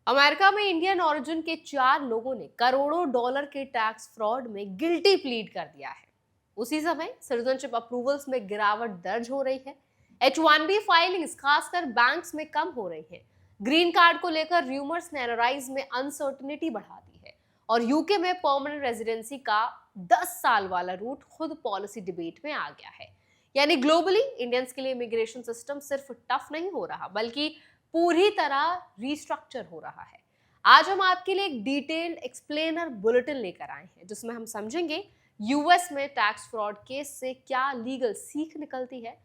America में Indian origin के 4 लोगों ने करोड़ों डॉलर के टैक्स फ्रॉड में गिल्टी प्लीड कर दिया है। उसी समय सिटीजनशिप अप्रूवल्स में गिरावट दर्ज हो रही है। H1B फाइलिंग्स खासकर बैंक्स में कम हो रही है। ग्रीन कार्ड को लेकर र्यूमर्स ने एनआरआईज में अनसर्टिनिटी बढ़ा दी है। और यूके में परमानेंट रेजिडेंसी का 10 साल वाला रूट खुद पॉलिसी डिबेट में आ गया है। यानी ग्लोबली इंडियंस के लिए इमिग्रेशन सिस्टम सिर्फ टफ नहीं हो रहा बल्कि पूरी तरह रिस्ट्रक्चर हो रहा है। आज हम आपके लिए एक डिटेल्ड एक्सप्लेनर बुलेटिन लेकर आए हैं जिसमें हम समझेंगे यूएस में टैक्स फ्रॉड केस से क्या लीगल सीख निकलती है,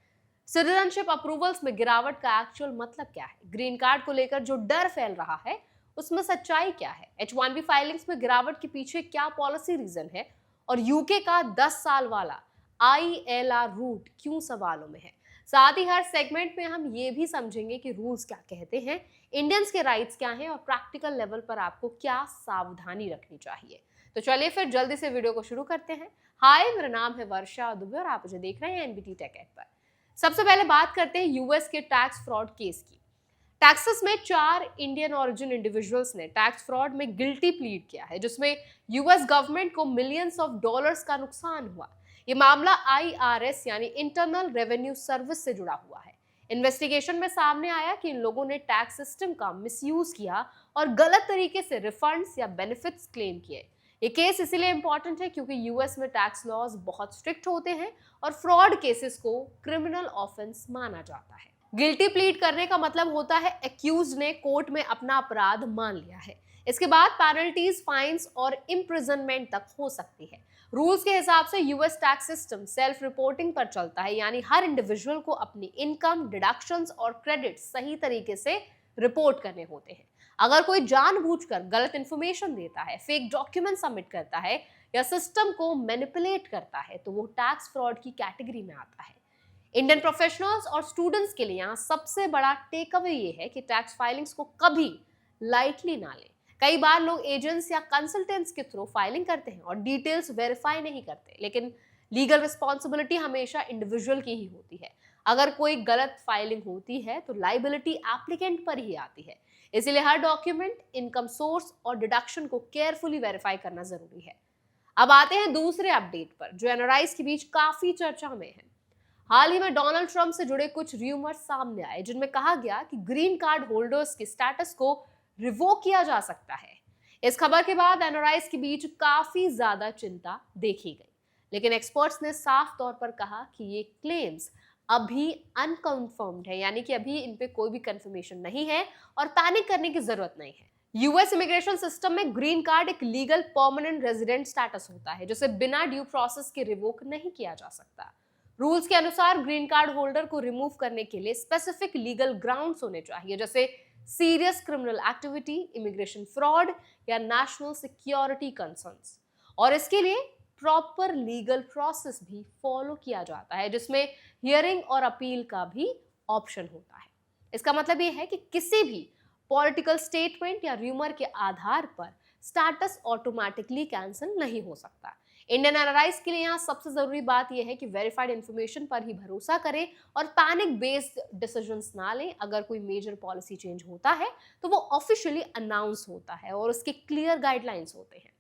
सिटीजनशिप अप्रूवल्स में गिरावट का एक्चुअल मतलब क्या है, ग्रीन कार्ड को लेकर जो डर फैल रहा है उसमें सच्चाई क्या है, H1B फाइलिंग्स में गिरावट के पीछे क्या पॉलिसी रीजन है और यूके का 10 साल वाला ILR रूट क्यों सवालों में है। साथ ही हर सेगमेंट में हम ये भी समझेंगे कि रूल्स क्या कहते हैं, इंडियंस के राइट्स क्या हैं और प्रैक्टिकल लेवल पर आपको क्या सावधानी रखनी चाहिए। तो चलिए फिर जल्दी से वीडियो को शुरू करते हैं। हाय, मेरा नाम है वर्षा दुबे और आप मुझे देख रहे हैं एनबीटी टेक एड पर। सबसे पहले बात करते हैं यूएस के टैक्स फ्रॉड केस की। टैक्सेस में 4 इंडियन ओरिजिन इंडिविजुअल्स ने टैक्स फ्रॉड में गिल्टी प्लीड किया है जिसमें यूएस गवर्नमेंट को मिलियंस ऑफ डॉलर्स का नुकसान हुआ। ये मामला IRS यानी इंटरनल रेवेन्यू सर्विस से जुड़ा हुआ है। इन्वेस्टिगेशन में सामने आया कि इन लोगों ने टैक्स सिस्टम का मिसयूज किया और गलत तरीके से रिफंड्स या बेनिफिट्स क्लेम किए। ये केस इसीलिए इंपॉर्टेंट है क्योंकि यूएस में टैक्स लॉज बहुत स्ट्रिक्ट होते हैं और फ्रॉड केसेस को क्रिमिनल ऑफेंस माना जाता है। गिल्टी प्लीड करने का मतलब होता है एक्यूज ने कोर्ट में अपना अपराध मान लिया है। इसके बाद पेनल्टीज, फाइन्स और इम्प्रिजनमेंट तक हो सकती है। रूल्स के हिसाब से US tax system self reporting पर चलता है, यानी हर इंडिविजुअल को अपनी इनकम, डिडक्शंस और क्रेडिट सही तरीके से रिपोर्ट करने होते हैं। अगर कोई जानबूझकर गलत इंफॉर्मेशन देता है, फेक डॉक्यूमेंट सबमिट करता है या सिस्टम को मैनिपुलेट करता है तो वो टैक्स फ्रॉड की कैटेगरी में आता है। इंडियन प्रोफेशनल्स और स्टूडेंट्स के लिए यहाँ सबसे बड़ा टेक अवे ये है कि टैक्स फाइलिंग्स को कभी लाइटली ना लें। कई बार लोग एजेंट्स या कंसल्टेंट्स के थ्रू फाइलिंग करते हैं और डिटेल्स वेरीफाई नहीं करते, लेकिन लीगल रिस्पॉन्सिबिलिटी हमेशा इंडिविजुअल की ही होती है। अगर कोई गलत फाइलिंग होती है तो लाइबिलिटी एप्लीकेंट पर ही आती है। इसीलिए हर डॉक्यूमेंट, इनकम सोर्स और डिडक्शन को केयरफुली वेरीफाई करना जरूरी है। अब आते हैं दूसरे अपडेट पर जो एनआरआईज के बीच काफी चर्चा में है। हाल ही में डोनाल्ड ट्रंप से जुड़े कुछ र्यूमर्स सामने आए जिनमें कहा गया कि ग्रीन कार्ड होल्डर्स के स्टेटस को रिवोक किया जा सकता है। इस खबर के बाद एनआरआईज के बीच काफी ज्यादा चिंता देखी गई, लेकिन एक्सपर्ट्स ने साफ तौर पर कहा कि ये क्लेम्स अभी अनकंफर्म्ड है, यानी कि अभी इन पे कोई भी कंफर्मेशन नहीं है और पैनिक करने की जरूरत नहीं है। यूएस इमिग्रेशन सिस्टम में ग्रीन कार्ड एक लीगल परमानेंट रेजिडेंट स्टेटस होता है जिसे बिना ड्यू प्रोसेस के रिवोक नहीं किया जा सकता। रूल्स के अनुसार ग्रीन कार्ड होल्डर को रिमूव करने के लिए स्पेसिफिक लीगल ग्राउंड्स होने चाहिए, जैसे serious criminal activity, immigration fraud या नेशनल सिक्योरिटी कंसर्न्स। और इसके लिए प्रॉपर लीगल प्रोसेस भी फॉलो किया जाता है जिसमें हियरिंग और अपील का भी ऑप्शन होता है। इसका मतलब यह है कि किसी भी पॉलिटिकल स्टेटमेंट या र्यूमर के आधार पर स्टेटस ऑटोमेटिकली कैंसिल नहीं हो सकता। इंडियन एनआरआईज के लिए यहाँ सबसे जरूरी बात यह है कि वेरीफाइड इन्फॉर्मेशन पर ही भरोसा करें और पैनिक बेस्ड डिसीजंस ना लें। अगर कोई मेजर पॉलिसी चेंज होता है तो वो ऑफिशियली अनाउंस होता है और उसके क्लियर गाइडलाइंस होते हैं।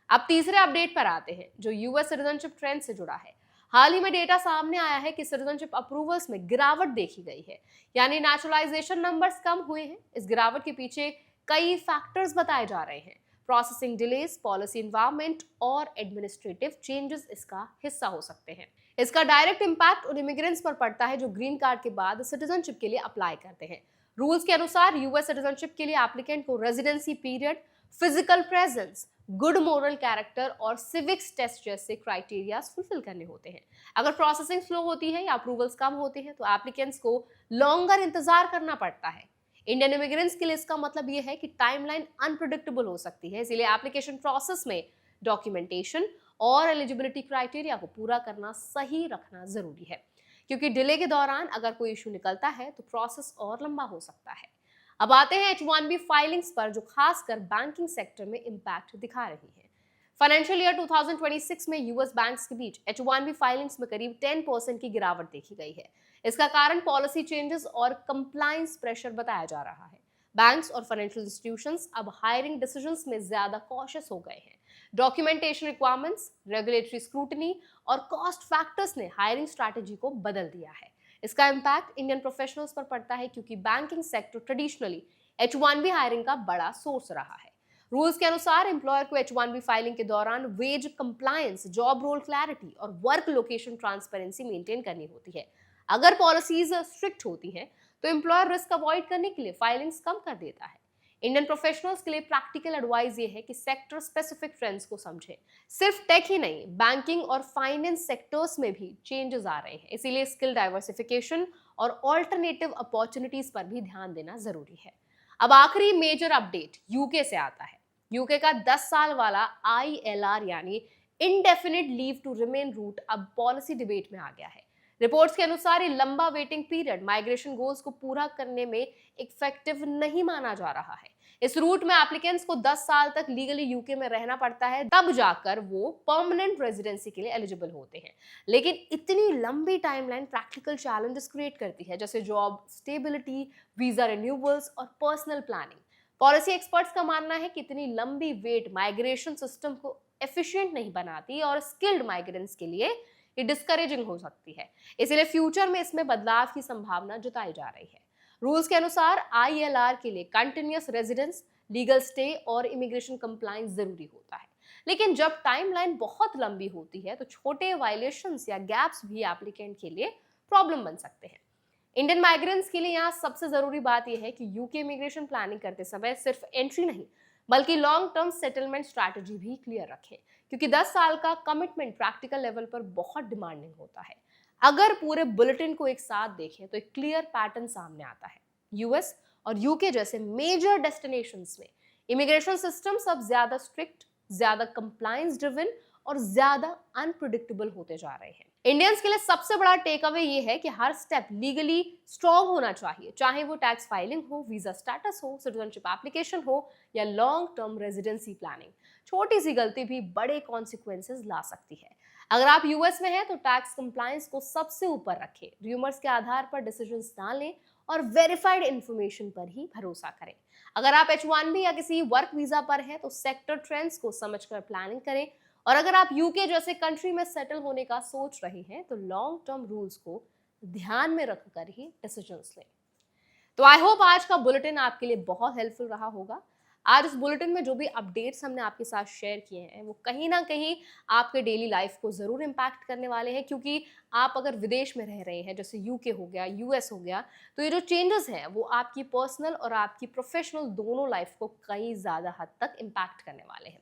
अब तीसरे अपडेट पर आते हैं जो यूएस सिटीजनशिप ट्रेंड से जुड़ा है। हाल ही में डेटा सामने आया है कि सिटीजनशिप अप्रूवल्स में गिरावट देखी गई है, यानी नेचुरलाइजेशन नंबर्स कम हुए हैं। इस गिरावट के पीछे कई फैक्टर्स बताए जा रहे हैं। प्रोसेसिंग डिलेज, पॉलिसी इन्वायरमेंट और एडमिनिस्ट्रेटिव चेंजेस इसका हिस्सा हो सकते हैं। इसका डायरेक्ट इंपैक्ट उन इमिग्रेंट्स पर पड़ता है जो ग्रीन कार्ड के बाद सिटीजनशिप के लिए अप्लाई करते हैं। रूल्स के अनुसार यूएस सिटीजनशिप के लिए एप्लीकेंट को residency period, physical presence, good moral character और सिविक्स टेस्ट जैसे क्राइटेरियाज फुलफिल करने होते हैं। अगर प्रोसेसिंग स्लो होती है या अप्रूवल्स कम होते हैं तो एप्लीकेंट्स को लॉन्गर इंतजार करना पड़ता है। इंडियन इमिग्रेंट्स के लिए इसका मतलब यह है कि टाइमलाइन अनप्रिडिक्टेबल हो सकती है, इसलिए एप्लीकेशन प्रोसेस में डॉक्यूमेंटेशन और एलिजिबिलिटी क्राइटेरिया को पूरा करना, सही रखना जरूरी है, क्योंकि डिले के दौरान अगर कोई इशू निकलता है तो प्रोसेस और लंबा हो सकता है। अब आते हैं H1B फाइलिंग्स पर जो खासकर बैंकिंग सेक्टर में इंपैक्ट दिखा रही है। फाइनेंशियल ईयर 2026 में यूएस बैंक्स के बीच H1B फाइलिंग्स में करीब 10% की गिरावट देखी गई है। इसका कारण पॉलिसी चेंजेस और कंप्लायंस प्रेशर बताया जा रहा है। बैंक्स और फाइनेंशियल इंस्टीट्यूशंस अब हायरिंग डिसीजंस में ज्यादा कॉशियस हो गए हैं। डॉक्यूमेंटेशन रिक्वायरमेंट्स, रेगुलेटरी स्क्रूटनी और कॉस्ट फैक्टर्स ने हायरिंग स्ट्रैटेजी को बदल दिया है। इसका इम्पैक्ट इंडियन प्रोफेशनल्स पर पड़ता है क्योंकि banking sector traditionally H1B hiring का बड़ा सोर्स रहा है। रूल्स के अनुसार एम्प्लॉयर को H1B फाइलिंग के दौरान wage compliance, job role clarity और वर्क लोकेशन ट्रांसपेरेंसी मेंटेन करनी होती है। अगर पॉलिसीज स्ट्रिक्ट होती हैं तो एम्प्लॉयर रिस्क अवॉइड करने के लिए फाइलिंग्स कम कर देता है। इंडियन प्रोफेशनल्स के लिए प्रैक्टिकल एडवाइस ये है कि सेक्टर स्पेसिफिक ट्रेंड्स को समझें। सिर्फ टेक ही नहीं, बैंकिंग और फाइनेंस सेक्टर्स में भी चेंजेस आ रहे हैं, इसीलिए स्किल डाइवर्सिफिकेशन और ऑल्टरनेटिव अपॉर्चुनिटीज पर भी ध्यान देना जरूरी है। अब आखिरी मेजर अपडेट यूके से आता है। यूके का 10 साल वाला ILR यानी indefinite leave to remain route अब पॉलिसी डिबेट में आ गया है। रिपोर्ट्स के अनुसार ये लंबा वेटिंग पीरियड माइग्रेशन गोल्स को पूरा करने में इफेक्टिव नहीं माना जा रहा है। इस रूट में एप्लीकेंट्स को 10 साल तक लीगली यूके में रहना पड़ता है, तब जाकर वो परमानेंट रेजिडेंसी के लिए एलिजिबल होते हैं। लेकिन इतनी लंबी टाइमलाइन प्रैक्टिकल चैलेंजेस क्रिएट करती है, जैसे जॉब स्टेबिलिटी, वीजा रिन्यूअल्स और पर्सनल प्लानिंग। पॉलिसी एक्सपर्ट्स का मानना है कि इतनी लंबी वेट माइग्रेशन सिस्टम को एफिशिएंट नहीं बनाती और स्किल्ड माइग्रेंट्स के लिए ये डिस्करेजिंग हो सकती है। इसलिए फ्यूचर में इसमें बदलाव की संभावना जताई जा रही है। रूल्स के अनुसार ILR के लिए कंटिन्यूअस रेजिडेंस, लीगल स्टे और इमिग्रेशन कंप्लायंस जरूरी होता है। लेकिन जब टाइमलाइन बहुत लंबी होती है तो छोटे वायलेशंस या गैप्स भी एप्लीकेंट के लिए प्रॉब्लम बन सकते हैं। इंडियन माइग्रेंट्स के लिए यहाँ सबसे जरूरी बात यह है कि यूके इमिग्रेशन प्लानिंग करते समय सिर्फ एंट्री नहीं बल्कि लॉन्ग टर्म सेटलमेंट स्ट्रैटेजी भी क्लियर रखें, क्योंकि 10 साल का कमिटमेंट प्रैक्टिकल लेवल पर बहुत डिमांडिंग होता है। अगर पूरे बुलेटिन को एक साथ देखें तो एक क्लियर पैटर्न सामने आता है। यूएस और यूके जैसे मेजर डेस्टिनेशंस में इमिग्रेशन सिस्टम्स अब ज्यादा स्ट्रिक्ट, ज्यादा कंप्लायंस ड्रिवन और ज्यादा अनप्रिडिक्टेबल होते जा रहे हैं। इंडियंस के लिए सबसे बड़ा टेक अवे ये है कि हर स्टेप लीगली स्ट्रॉन्ग होना चाहिए, चाहे वो टैक्स फाइलिंग हो, वीजा स्टेटस हो, सिटीजनशिप एप्लीकेशन हो या लॉन्ग टर्म रेजिडेंसी प्लानिंग। छोटी सी गलती भी बड़े कॉन्सिक्वेंसेस ला सकती है। अगर आप यूएस में हैं तो टैक्स कंप्लायंस को सबसे ऊपर रखें, रूमर्स के आधार पर डिसीजंस ना लें और वेरीफाइड इंफॉर्मेशन पर ही भरोसा करें। अगर आप H1B या किसी वर्क वीजा पर हैं तो सेक्टर ट्रेंड्स को समझकर प्लानिंग करें, और अगर आप यूके जैसे कंट्री में सेटल होने का सोच रहे हैं तो लॉन्ग टर्म रूल्स को ध्यान में रखकर ही डिसीजंस लें। तो आई होप आज का बुलेटिन आपके लिए बहुत हेल्पफुल रहा होगा। आज इस बुलेटिन में जो भी अपडेट्स हमने आपके साथ शेयर किए हैं वो कहीं ना कहीं आपके डेली लाइफ को ज़रूर इम्पैक्ट करने वाले हैं, क्योंकि आप अगर विदेश में रह रहे हैं, जैसे यूके हो गया, यूएस हो गया, तो ये जो चेंजेस हैं वो आपकी पर्सनल और आपकी प्रोफेशनल दोनों लाइफ को कई ज़्यादा हद तक इम्पैक्ट करने वाले हैं।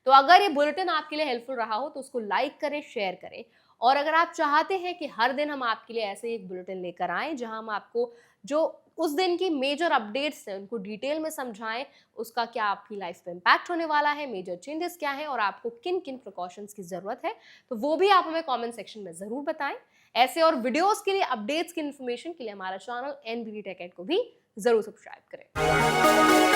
तो अगर ये बुलेटिन आपके लिए हेल्पफुल रहा हो तो उसको लाइक करें, शेयर करें, और अगर आप चाहते हैं कि हर दिन हम आपके लिए ऐसे ही एक बुलेटिन लेकर आएं जहां हम आपको जो उस दिन की मेजर अपडेट्स हैं उनको डिटेल में समझाएं, उसका क्या आपकी लाइफ पे इम्पैक्ट होने वाला है, मेजर चेंजेस क्या हैं और आपको किन किन प्रिकॉशंस की जरूरत है, तो वो भी आप हमें कमेंट सेक्शन में जरूर बताएं। ऐसे और वीडियोस के लिए, अपडेट्स की इन्फॉर्मेशन के लिए हमारा चैनल NBD Tech Ed को भी जरूर सब्सक्राइब करें।